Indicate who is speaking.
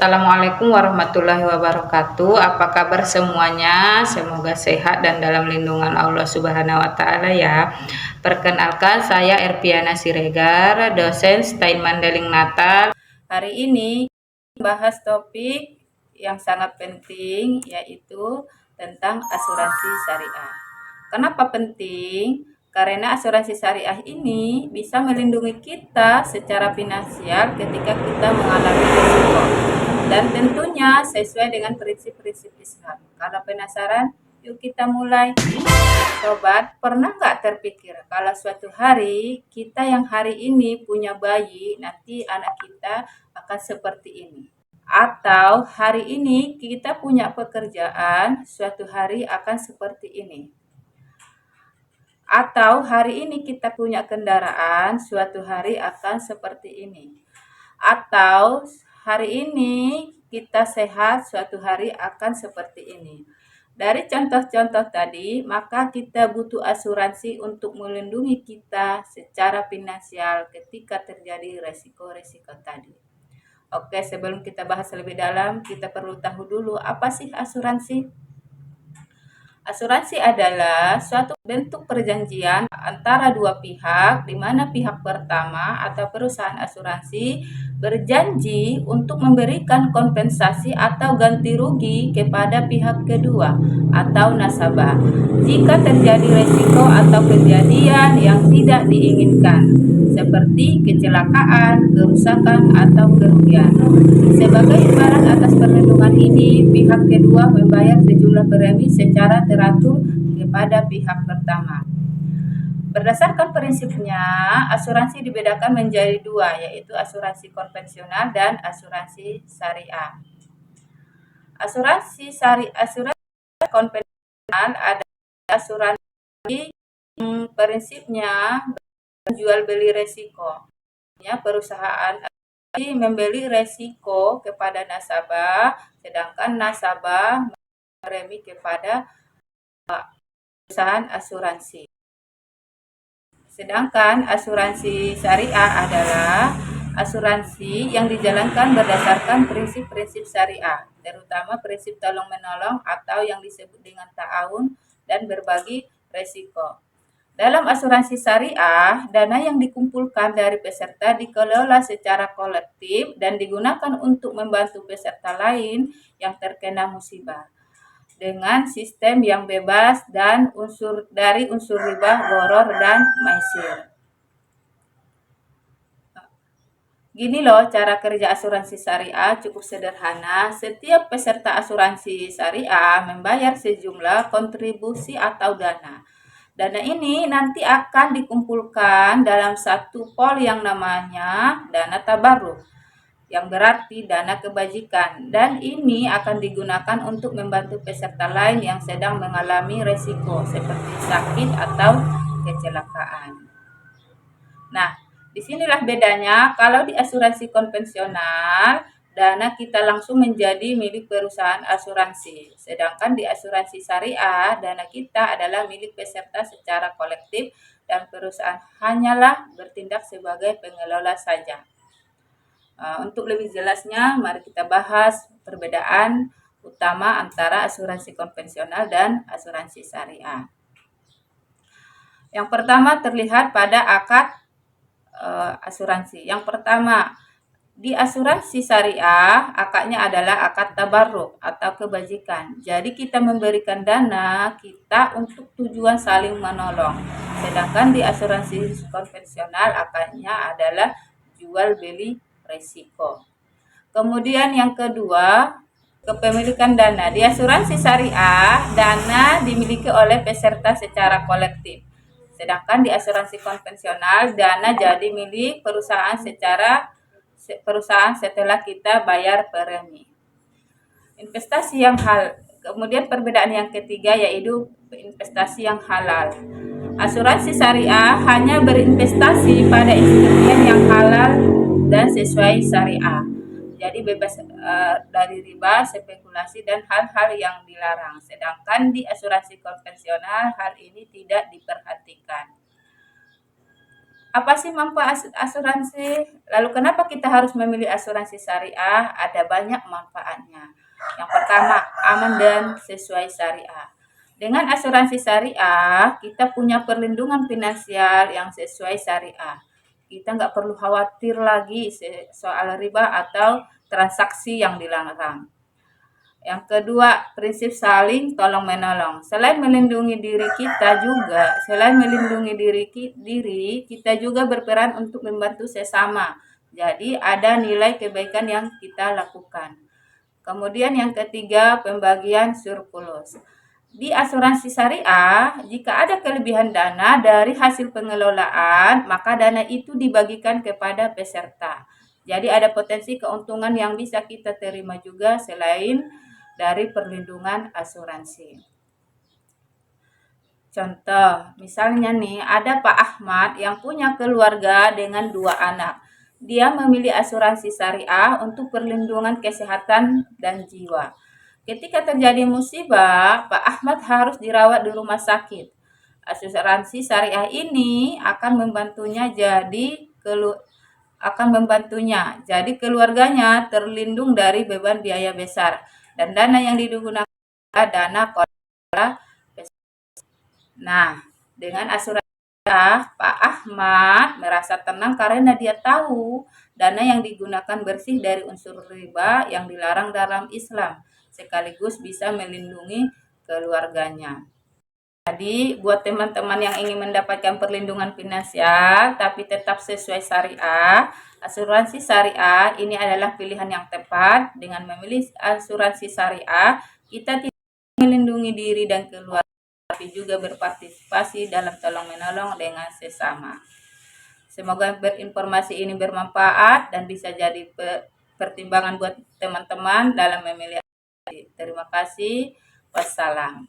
Speaker 1: Assalamualaikum warahmatullahi wabarakatuh. Apa kabar semuanya? Semoga sehat dan dalam lindungan Allah Subhanahu wa taala ya. Perkenalkan, saya Erpiana Siregar, dosen STAIN Mandailing Natal. Hari ini bahas topik yang sangat penting, yaitu tentang asuransi syariah. Kenapa penting? Karena asuransi syariah ini bisa melindungi kita secara finansial ketika kita mengalami risiko, dan tentunya sesuai dengan prinsip-prinsip Islam. Kalau penasaran, yuk kita mulai. Sobat, pernah nggak terpikir kalau suatu hari kita yang hari ini punya bayi, nanti anak kita akan seperti ini? Atau hari ini kita punya pekerjaan, suatu hari akan seperti ini. Atau hari ini kita punya kendaraan, suatu hari akan seperti ini. Atau hari ini kita sehat, suatu hari akan seperti ini. Dari contoh-contoh tadi, maka kita butuh asuransi untuk melindungi kita secara finansial ketika terjadi resiko-resiko tadi. Oke, sebelum kita bahas lebih dalam, kita perlu tahu dulu apa sih asuransi. Asuransi adalah suatu bentuk perjanjian antara dua pihak, di mana pihak pertama atau perusahaan asuransi berjanji untuk memberikan kompensasi atau ganti rugi kepada pihak kedua atau nasabah jika terjadi resiko atau kejadian yang tidak diinginkan, seperti kecelakaan, kerusakan, atau kerugian. Sebagai imbalan atas perlindungan ini, pihak kedua membayar sejumlah premi secara teratur kepada pihak pertama. Berdasarkan prinsipnya, asuransi dibedakan menjadi dua, yaitu asuransi konvensional dan asuransi syariah. Asuransi konvensional adalah asuransi prinsipnya jual beli resiko. Perusahaan membeli resiko kepada nasabah, sedangkan nasabah premi kepada perusahaan asuransi. Sedangkan asuransi syariah adalah asuransi yang dijalankan berdasarkan prinsip-prinsip syariah, terutama prinsip tolong-menolong atau yang disebut dengan ta'awun dan berbagi resiko. Dalam asuransi syariah, dana yang dikumpulkan dari peserta dikelola secara kolektif dan digunakan untuk membantu peserta lain yang terkena musibah dengan sistem yang bebas dan dari unsur riba, gharar, dan maisir. Gini loh cara kerja asuransi syariah, cukup sederhana. Setiap peserta asuransi syariah membayar sejumlah kontribusi atau dana. Dana ini nanti akan dikumpulkan dalam satu pol yang namanya dana tabarruk, yang berarti dana kebajikan, dan ini akan digunakan untuk membantu peserta lain yang sedang mengalami resiko seperti sakit atau kecelakaan. Nah, disinilah bedanya. Kalau di asuransi konvensional, dana kita langsung menjadi milik perusahaan asuransi. Sedangkan di asuransi syariah, dana kita adalah milik peserta secara kolektif dan perusahaan hanyalah bertindak sebagai pengelola saja. Untuk lebih jelasnya, mari kita bahas perbedaan utama antara asuransi konvensional dan asuransi syariah. Yang pertama terlihat pada akad asuransi. Yang pertama, di asuransi syariah, akadnya adalah akad tabarruk atau kebajikan. Jadi kita memberikan dana kita untuk tujuan saling menolong. Sedangkan di asuransi konvensional, akadnya adalah jual beli resiko. Kemudian yang kedua, kepemilikan dana. Di asuransi syariah, dana dimiliki oleh peserta secara kolektif. Sedangkan di asuransi konvensional, dana jadi milik perusahaan setelah kita bayar premi. Investasi yang kemudian perbedaan yang ketiga yaitu investasi yang halal. Asuransi syariah hanya berinvestasi pada instrumen yang halal dan sesuai syariah. Jadi bebas dari riba, spekulasi, dan hal-hal yang dilarang. Sedangkan di asuransi konvensional hal ini tidak diperhatikan. Apa sih manfaat asuransi? Lalu kenapa kita harus memilih asuransi syariah? Ada banyak manfaatnya. Yang pertama, aman dan sesuai syariah. Dengan asuransi syariah, kita punya perlindungan finansial yang sesuai syariah. Kita nggak perlu khawatir lagi soal riba atau transaksi yang dilarang. Yang kedua, prinsip saling tolong menolong. Selain melindungi diri kita juga berperan untuk membantu sesama. Jadi ada nilai kebaikan yang kita lakukan. Kemudian yang ketiga, pembagian surplus. Di asuransi syariah, jika ada kelebihan dana dari hasil pengelolaan, maka dana itu dibagikan kepada peserta. Jadi ada potensi keuntungan yang bisa kita terima juga selain dari perlindungan asuransi. Contoh, misalnya nih ada Pak Ahmad yang punya keluarga dengan 2 anak. Dia memilih asuransi syariah untuk perlindungan kesehatan dan jiwa. Ketika terjadi musibah, Pak Ahmad harus dirawat di rumah sakit. Asuransi syariah ini akan membantunya jadi keluarganya terlindung dari beban biaya besar, dan dana yang digunakan adalah dana kolektif. Nah, dengan asuransi Pak Ahmad merasa tenang karena dia tahu dana yang digunakan bersih dari unsur riba yang dilarang dalam Islam, sekaligus bisa melindungi keluarganya. Jadi, buat teman-teman yang ingin mendapatkan perlindungan finansial tapi tetap sesuai syariah, asuransi syariah ini adalah pilihan yang tepat. Dengan memilih asuransi syariah, kita tidak melindungi diri dan keluarga, tapi juga berpartisipasi dalam tolong-menolong dengan sesama. Semoga informasi ini bermanfaat dan bisa jadi pertimbangan buat teman-teman dalam memilih. Terima kasih. Wassalam.